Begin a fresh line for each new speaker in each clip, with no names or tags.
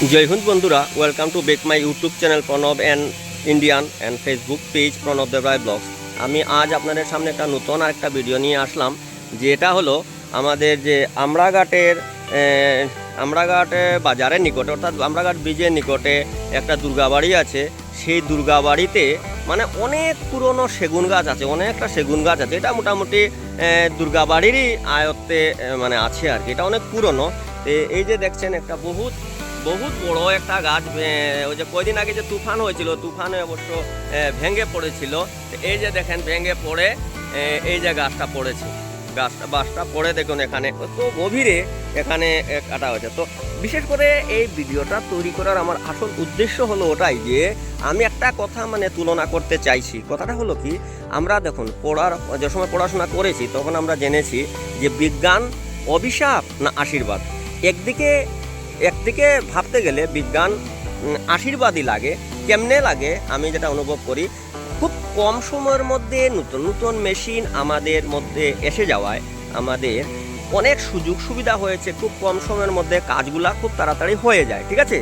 जय हिंद बंधुरा welcome to back my YouTube channel Pranab and Indian and Facebook page Pranab Debroy blogs. আমি আজ আপনাদের সামনে একটা নতুন আরেকটা ভিডিও নিয়ে আসলাম, যেটা হলো আমাদের যে আমরাঘাট বাজারের নিকটে অর্থাৎ আমরাঘাট ব্রিজের নিকটে একটা দুর্গাবাড়ি আছে। সেই দুর্গাবাড়িতে মানে অনেক পুরনো সেগুন গাছ আছে, অনেকটা সেগুন গাছ আছে। এটা মোটামুটি দুর্গাবাড়িরই আয়ত্তে মানে আছে আর কি, এটা অনেক পুরনো। এই যে দেখছেন একটা বহুত বড় একটা গাছ, ওই যে কয়দিন আগে যে তুফান হয়েছিল, তুফানে অবশ্য ভেঙে পড়েছিল। এই যে দেখেন ভেঙে পড়ে এই যে গাছটা পড়েছে, বাসটা পড়ে দেখুন এখানে তো গভীরে এখানে কাটা হয়েছে। তো বিশেষ করে এই ভিডিওটা তৈরি করার আমার আসল উদ্দেশ্য হলো ওটাই যে আমি একটা কথা মানে তুলনা করতে চাইছি। কথাটা হলো কি, আমরা দেখুন যে সময় পড়াশোনা করেছি তখন আমরা জেনেছি যে বিজ্ঞান অভিশাপ না আশীর্বাদ। একদিকে ভাবতে গেলে বিজ্ঞান আশীর্বাদই লাগে। কেমনে লাগে আমি যেটা অনুভব করি, খুব কম সময়ের মধ্যে নতুন নতুন মেশিন আমাদের মধ্যে এসে যাওয়ায় আমাদের অনেক সুযোগ সুবিধা হয়েছে। খুব কম সময়ের মধ্যে কাজগুলা খুব তাড়াতাড়ি হয়ে যায়, ঠিক আছে।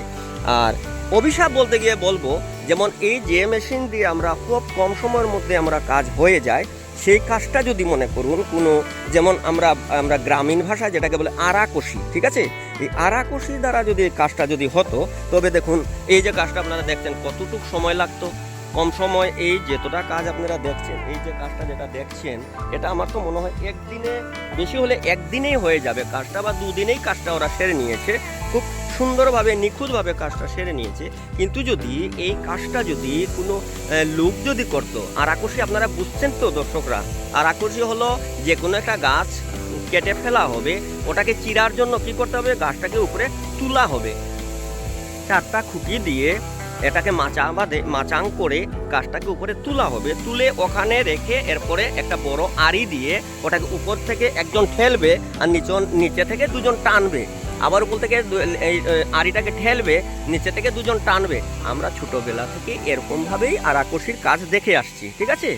আর অভিশাপ বলতে গিয়ে বলবো, যেমন এই যে মেশিন দিয়ে আমরা খুব কম সময়ের মধ্যে আমরা কাজ হয়ে যায়, সেই কাজটা যদি মনে করুন কোনো, যেমন আমরা গ্রামীণ ভাষায় যেটাকে বলে আরাকষি, ঠিক আছে। এই আরাকষি দ্বারা যদি কাজটা যদি হতো, তবে দেখুন এই যে কাজটা আপনারা দেখছেন কতটুকু সময় লাগতো, কম সময় এই যেতটা কাজ আপনারা দেখছেন, এই যে কাজটা যেটা দেখছেন, এটা আমার তো মনে হয় একদিনে, বেশি হলে একদিনেই হয়ে যাবে কাজটা, বা দুদিনেই কাজটা ওরা সেরে নিয়েছে। খুব সুন্দরভাবে নিখুঁতভাবে কাজটা সেরে নিয়েছে। কিন্তু যদি এই কাজটা যদি কোনো লোক যদি করতো, আরাকষি আপনারা বুঝছেন তো দর্শকরা, আরাকষি হলো যে কোনো একটা গাছ কেটে ফেলা হবে, ওটাকে চিরার জন্য কি করতে হবে, গাছটাকে উপরে তোলা হবে, চারটা খুঁটি দিয়ে এটাকে মাচাং করে গাছটাকে উপরে তোলা হবে। তুলে ওখানে রেখে এরপরে একটা বড় আড়ি দিয়ে ওটাকে উপর থেকে একজন ঠেলবে আর নিচে থেকে দুজন টানবে, আবার উপর থেকে এই আড়িটাকে ঠেলবে, নিচে থেকে দুজন টানবে। আমরা ছোটবেলা থেকে এরকমভাবেই আরাকষির কাজ দেখে আসছি, ঠিক আছে।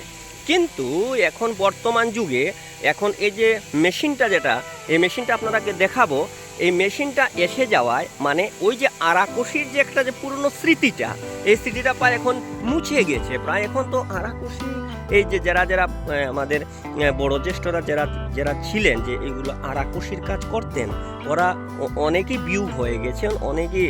কিন্তু এখন বর্তমান যুগে এখন এই যে মেশিনটা, যেটা এই মেশিনটা আপনাদেরকে দেখাবো, এই মেশিনটা এসে যাওয়ায় মানে ওই যে আরাকষির যে একটা যে পুরনো স্মৃতিটা, এই স্মৃতিটা প্রায় এখন মুছে গেছে। প্রায় এখন তো আরাকষি এই যে যারা আমাদের বড় জ্যেষ্ঠরা যারা ছিলেন, যে এগুলো আরাকষির কাজ করতেন, ওরা অনেকেই বিয়োগ হয়ে গেছেন, অনেকেই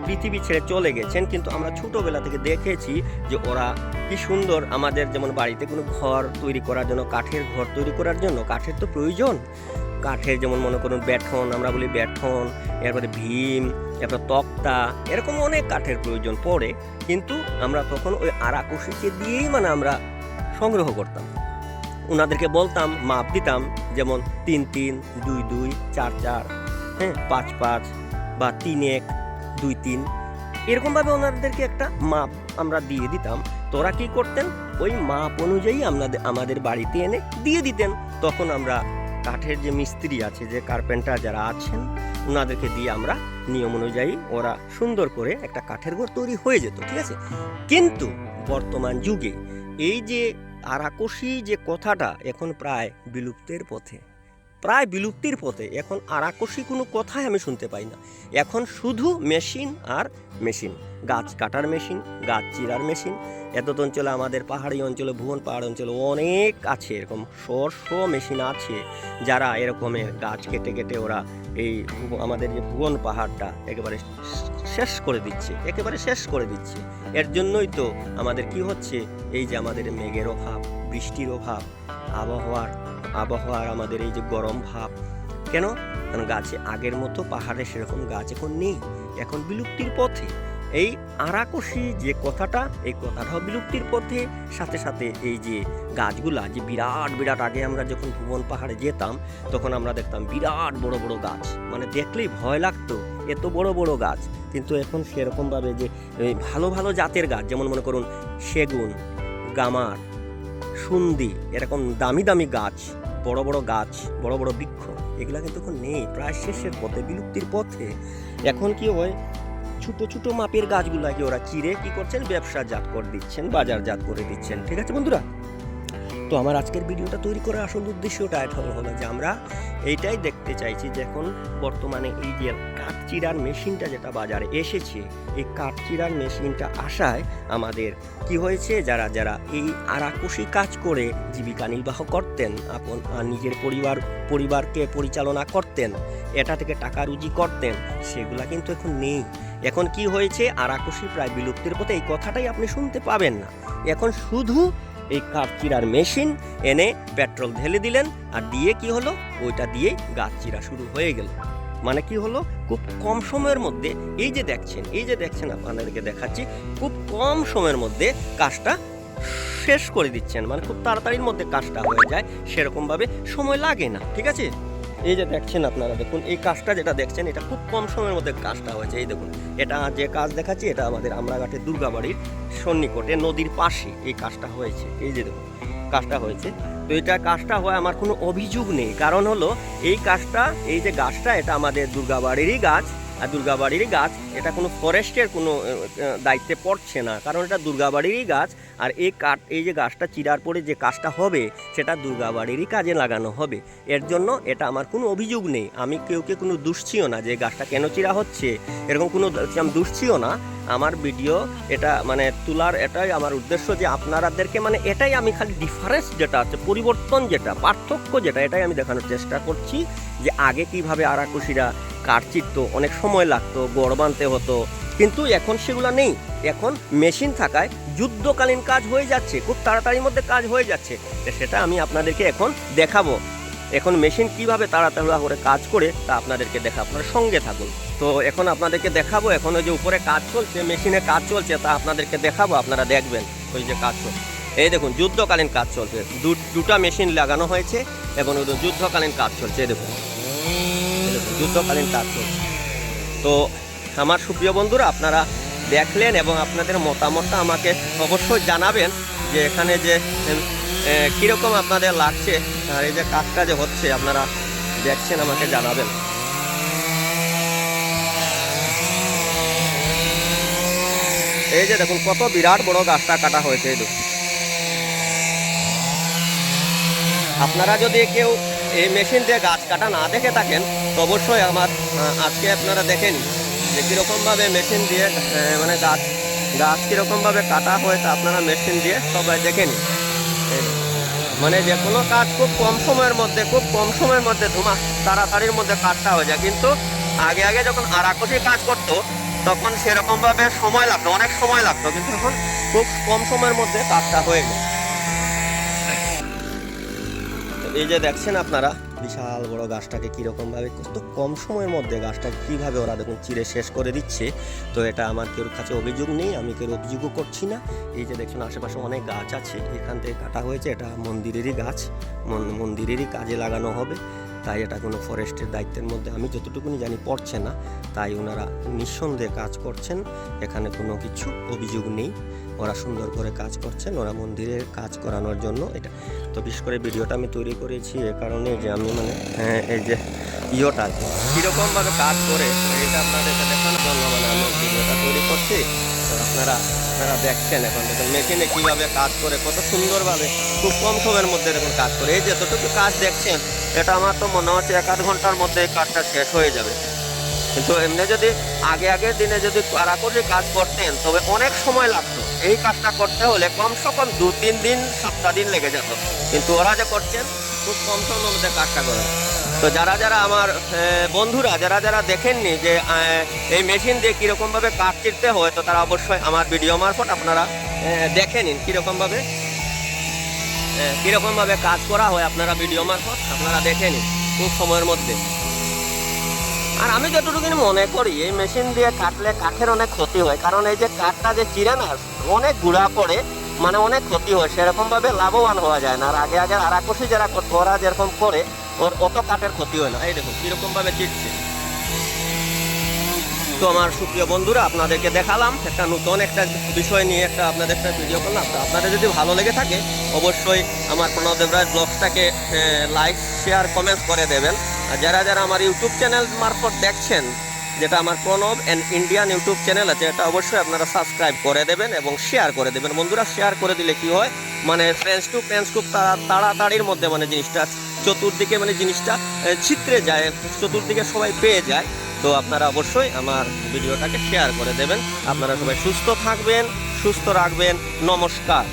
পৃথিবী ছেড়ে চলে গেছেন। কিন্তু আমরা ছোটোবেলা থেকে দেখেছি যে ওরা কি সুন্দর আমাদের, যেমন বাড়িতে কোনো ঘর তৈরি করার জন্য, কাঠের ঘর তৈরি করার জন্য কাঠের তো প্রয়োজন। কাঠের যেমন মনে করুন ব্যাঠন, আমরা বলি ব্যাঠন, এরপরে ভীম, এরপর তক্তা, এরকম অনেক কাঠের প্রয়োজন পড়ে। কিন্তু আমরা তখন ওই আরাকষিকে দিয়েই মানে আমরা সংগ্রহ করতাম। ওনাদেরকে বলতাম, মাপ দিতাম, যেমন 3-3, 2-2, 4-4, হ্যাঁ 5-5 বা 3-1, 2-3, এরকমভাবে ওনাদেরকে একটা মাপ আমরা দিয়ে দিতাম। তোরা কি করতেন, ওই মাপ অনুযায়ী আমাদের বাড়িতে এনে দিয়ে দিতেন। তখন আমরা কাঠের যে মিস্ত্রি আছে, যে কার্পেন্টার যারা আছেন, ওনাদেরকে দিয়ে আমরা নিয়ম অনুযায়ী ওরা সুন্দর করে একটা কাঠের ঘর তৈরি হয়ে যেত, ঠিক আছে। কিন্তু বর্তমান যুগে এই যে আরাকষি যে কথাটা এখন প্রায় বিলুপ্তির পথে। এখন আরাকষি কোনো কথাই আমি শুনতে পাই না। এখন শুধু মেশিন আর মেশিন, গাছ কাটার মেশিন, গাছ চিরার মেশিন। এত অঞ্চলে, আমাদের পাহাড়ি অঞ্চলে, ভুবন পাহাড় অঞ্চলে অনেক আছে, এরকম শো মেশিন আছে যারা এরকমের গাছ কেটে ওরা এই আমাদের যে ভুবন পাহাড়টা একেবারে শেষ করে দিচ্ছে। এর জন্যই তো আমাদের কি হচ্ছে, এই যে আমাদের মেঘের অভাব, বৃষ্টির অভাব, আবহাওয়ার আমাদের এই যে গরম ভাব। কেন? কারণ গাছে আগের মতো পাহাড়ে সেরকম গাছ এখন নেই, এখন বিলুপ্তির পথে। এই আরাকষি যে কথাটা, এই কথাটাও বিলুপ্তির পথে। সাথে সাথে এই যে গাছগুলা, যে বিরাট আগে আমরা যখন ভুবন পাহাড়ে যেতাম, তখন আমরা দেখতাম বিরাট বড় বড় গাছ, মানে দেখলেই ভয় লাগতো, এত বড় বড় গাছ। কিন্তু এখন সেরকমভাবে যে ভালো জাতের গাছ, যেমন মনে করুন সেগুন, গামার, সুন্দি, এরকম দামি গাছ, বড় গাছ, বড় বৃক্ষ, এগুলা কিন্তু এখন নেই, প্রায় শেষের পথে, বিলুপ্তির পথে। এখন কি হয়, ছোট মাপের গাছগুলাকে ওরা চিরে কি করছেন, ব্যবসাজাত করে দিচ্ছেন, বাজারজাত করে দিচ্ছেন, ঠিক আছে বন্ধুরা। তো আমার আজকের ভিডিওটা তৈরি করার আসল উদ্দেশ্যটা হলো যে আমরা এইটাই দেখতে চাইছি যে এখন বর্তমানে এই যে কাঠ চিরার মেশিনটা যেটা বাজারে এসেছে, এই কাঠ চিরার মেশিনটা আসায় আমাদের কি হয়েছে, যারা যারা এই আরাকুশি কাজ করে জীবিকা নির্বাহ করতেন, আপন নিজের পরিবারকে পরিচালনা করতেন, এটা থেকে টাকা রুজি করতেন, সেগুলা কিন্তু এখন নেই। এখন কি হয়েছে, আরাকুশি প্রায় বিলুপ্তির পথে, এই কথাটাই আপনি শুনতে পাবেন না। এখন শুধু এই কাঠ চিরার মেশিন এনে পেট্রোল ঢেলে দিলেন, আর দিয়ে কি হলো, ওইটা দিয়েই গাছ চিরা শুরু হয়ে গেল। মানে কি হলো, খুব কম সময়ের মধ্যে এই যে দেখছেন আপনাদেরকে দেখাচ্ছি, খুব কম সময়ের মধ্যে কাজটা শেষ করে দিচ্ছেন। মানে খুব তাড়াতাড়ির মধ্যে কাজটা হয়ে যায়, সেরকমভাবে সময় লাগে না। ঠিক আছে, এই যে দেখছেন আপনারা, দেখুন এই কাজটা যেটা দেখছেন, এটা খুব কম সময়ের মধ্যে কাজটা হয়েছে। এই দেখুন, এটা যে কাজ দেখাচ্ছি, এটা আমাদের আমরাঘাটের দুর্গাবাড়ির সন্নিকটে নদীর পাশে এই কাজটা হয়েছে। এই যে দেখুন কাজটা হয়েছে। তো এটা কাজটা হয় আমার কোনো অভিযোগ নেই, কারণ হলো এই কাজটা, এই যে গাছটা, এটা আমাদের দুর্গাবাড়িরই গাছ। আর দুর্গাবাড়িরই গাছ, এটা কোনো ফরেস্টের কোনো দায়িত্বে পড়ছে না, কারণ এটা দুর্গাবাড়িরই গাছ। আর এই যে গাছটা চিরার পরে যে কাজটা হবে, সেটা দুর্গাবাড়িরই কাজে লাগানো হবে। এর জন্য এটা আমার কোনো অভিযোগ নেই। আমি কেউকে কোনো দুষছিও না যে গাছটা কেন চিরা হচ্ছে, এরকম কোনো আমি দুষছিও না। আমার ভিডিও এটা মানে তোলার এটাই আমার উদ্দেশ্য, যে আপনাদেরকে মানে এটাই আমি খালি ডিফারেন্স যেটা আছে, পরিবর্তন যেটা, পার্থক্য যেটা, এটাই আমি দেখানোর চেষ্টা করছি। যে আগে কিভাবে আরাকুশিরা কাঠ চিরতো, অনেক সময় লাগতো, গড় বাঁধতে হতো, কিন্তু এখন সেগুলো নেই। এখন মেশিন থাকায় যুদ্ধকালীন কাজ হয়ে যাচ্ছে, খুব তাড়াতাড়ির মধ্যে কাজ হয়ে যাচ্ছে। সেটা আমি আপনাদেরকে এখন দেখাবো। এখন মেশিন কিভাবে তাড়াতাড়ি করে কাজ করে তা আপনাদেরকে দেখাবো, আপনার সঙ্গে থাকুন। তো এখন আপনাদেরকে দেখাবো, এখন ওই যে উপরে কাজ চলছে, মেশিনে কাজ চলছে, তা আপনাদেরকে দেখাবো, আপনারা দেখবেন ওই যে কাজ চলছে। এই দেখুন যুদ্ধকালীন কাজ চলছে, দুটা মেশিন লাগানো হয়েছে এবং যুদ্ধকালীন কাজ চলছে। এই দেখুন যুদ্ধকালীন কাজ চলছে। তো আমার সুপ্রিয় বন্ধুরা, আপনারা দেখলেন এবং আপনাদের মতামতটা আমাকে অবশ্যই জানাবেন, যে এখানে যে কীরকম আপনাদের লাগছে, আর এই যে কাজটা যে হচ্ছে আপনারা দেখছেন, আমাকে জানাবেন। এই যে দেখুন কত বিরাট বড় গাছটা কাটা হয়েছে। এই দেখুন, আপনারা যদি কেউ এই মেশিন দিয়ে গাছ কাটা না দেখে থাকেন, তো অবশ্যই আমার আজকে আপনারা দেখেন যে কীরকমভাবে মেশিন দিয়ে মানে গাছ কীরকমভাবে কাটা হয়, তা আপনারা মেশিন দিয়ে সবাই দেখে নিন। মানে যে কোনো কাজ খুব কম সময়ের মধ্যে তাড়াতাড়ির মধ্যে কাজটা হয়ে যায়। কিন্তু আগে যখন আরাকুশি কাজ করতো, তখন সেরকমভাবে সময় লাগতো, অনেক সময় লাগতো, কিন্তু এখন খুব কম সময়ের মধ্যে কাজটা হয়ে যায়। এই যে দেখছেন আপনারা বিশাল বড় গাছটাকে কীরকমভাবে কত কম সময়ের মধ্যে গাছটাকে কীভাবে ওরা দেখুন চিরে শেষ করে দিচ্ছে। তো এটা আমার কেউ কাছে অভিযোগ নেই, আমি কেউ অভিযোগও করছি না। এই যে দেখছেন আশেপাশে অনেক গাছ আছে, এখান থেকে কাটা হয়েছে, এটা মন্দিরেরই গাছ, মন্দিরেরই কাজে লাগানো হবে। তাই এটা কোনো ফরেস্টের দায়িত্বের মধ্যে আমি যতটুকুনি জানি পড়ছে না, তাই ওনারা নিঃসন্দেহে কাজ করছেন, এখানে কোনো কিছু অভিযোগ নেই। ওরা সুন্দর করে কাজ করছেন, ওরা মন্দিরের কাজ করানোর জন্য এটা। তো বিশেষ করে ভিডিওটা আমি তৈরি করেছি এ কারণে যে আমি মানে এই যে ইয়েটা কীরকমভাবে কাজ করে এটা আপনাদেরকে দেখানোর জন্য মানে আমি ভিডিওটা তৈরি করছি। তো আপনারা দেখছেন, এখন দেখুন মেশিনে কীভাবে কাজ করে, কত সুন্দরভাবে খুব কম সময়ের মধ্যে দেখুন কাজ করে। এই যতটুকু কাজ দেখছেন, এটা আমার তো মনে হচ্ছে 1-8 ঘন্টার মধ্যে এই কাজটা শেষ হয়ে যাবে। কিন্তু এমনি যদি আগের দিনে যদি আরাকুশি কাজ করতেন, তবে অনেক সময় লাগতো। এই কাজটা করতে হলে কমসে কম 2-3 দিন, 7 দিন লেগে যেত। কিন্তু ওরা যে করছেন, খুব কম সময়ের মধ্যে কাজটা করেন। তো যারা আমার বন্ধুরা যারা দেখেননি যে এই মেশিন দিয়ে কীরকমভাবে কাজ চিরতে হয়, তো তারা অবশ্যই আমার ভিডিও মারফত আপনারা দেখে নিন কীরকমভাবে কাজ করা হয়। আপনারা ভিডিও মারফত আপনারা দেখে নিন খুব সময়ের মধ্যে। আর আমি যতটুকু মনে করি, এই মেশিন দিয়ে কাটলে কাঠের অনেক ক্ষতি হয়, কারণ এই যে কাঠটা যে চিরে না, অনেক গুঁড়া পড়ে, মানে অনেক ক্ষতি হয়, সেরকমভাবে লাভবান হওয়া যায় না। আর আগে আরাকুশি যারা করতো, ওরা যেরকম করে, ওর অত কাঠের ক্ষতি হয় না। এই দেখুন কীরকমভাবে চিরছে। তো আমার সুপ্রিয় বন্ধুরা, আপনাদেরকে দেখালাম একটা নতুন একটা বিষয় নিয়ে আপনাদের একটা ভিডিও করলাম। তো আপনাদের যদি ভালো লেগে থাকে, অবশ্যই আমার প্রণব দেবরাজ ব্লগসটাকে লাইক, শেয়ার, কমেন্ট করে দেবেন। আর যারা আমার ইউটিউব চ্যানেল মারফত দেখছেন, যেটা আমার Pranab and Indian YouTube channel আছে, এটা অবশ্যই আপনারা সাবস্ক্রাইব করে দেবেন এবং শেয়ার করে দেবেন। বন্ধুরা শেয়ার করে দিলে কি হয়, মানে ফ্রেন্ডস টু ফ্রেন্ডস খুব তাড়াতাড়ির মধ্যে মানে জিনিসটা চতুর্দিকে মানে জিনিসটা ছিত্রে যায়, চতুর্দিকে সবাই পেয়ে যায়। তো আপনারা অবশ্যই আমার ভিডিওটাকে শেয়ার করে দেবেন। আপনারা সবাই সুস্থ থাকবেন, সুস্থ রাখবেন। নমস্কার।